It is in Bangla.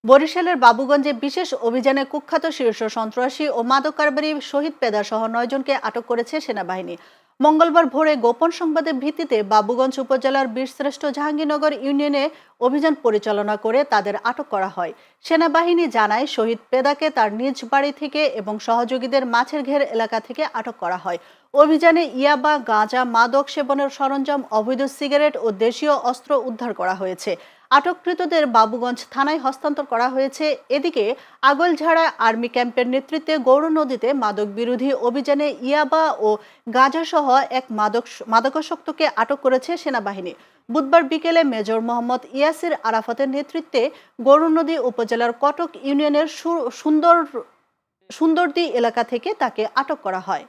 বরিশালের বাবুগঞ্জে বিশেষ অভিযানে কুখ্যাত শীর্ষ সন্ত্রাসী ও মাদক কারবারি শহীদ পেদা সহ ৯ জনকে আটক করেছে সেনাবাহিনী। মঙ্গলবার ভোরে গোপন সংবাদের ভিত্তিতে বাবুগঞ্জ উপজেলার বীরশ্রেষ্ঠ জাহাঙ্গীরনগর ইউনিয়নে অভিযান পরিচালনা করে তাদের আটক করা হয়। সেনাবাহিনী জানায়, শহীদ পেদাকে তার নিজ বাড়ি থেকে এবং সহযোগীদের মাছের ঘের এলাকা থেকে আটক করা হয়। অভিযানে ইয়াবা, গাঁজা, মাদক সেবনের সরঞ্জাম, অবৈধ সিগারেট ও দেশীয় অস্ত্র উদ্ধার করা হয়েছে। আটককৃতদের বাবুগঞ্জ থানায় হস্তান্তর করা হয়েছে। এদিকে আগলঝাড়া আর্মি ক্যাম্পের নেতৃত্বে গৌর নদীতে মাদক বিরোধী অভিযানে ইয়াবা ও গাঁজা সহ এক মাদকাসক্তকে আটক করেছে সেনাবাহিনী। বুধবার বিকেলে মেজর মোহাম্মদ ইয়াসির আরাফাতের নেতৃত্বে গৌরনদী উপজেলার কটক ইউনিয়নের সুন্দরদী এলাকা থেকে তাকে আটক করা হয়।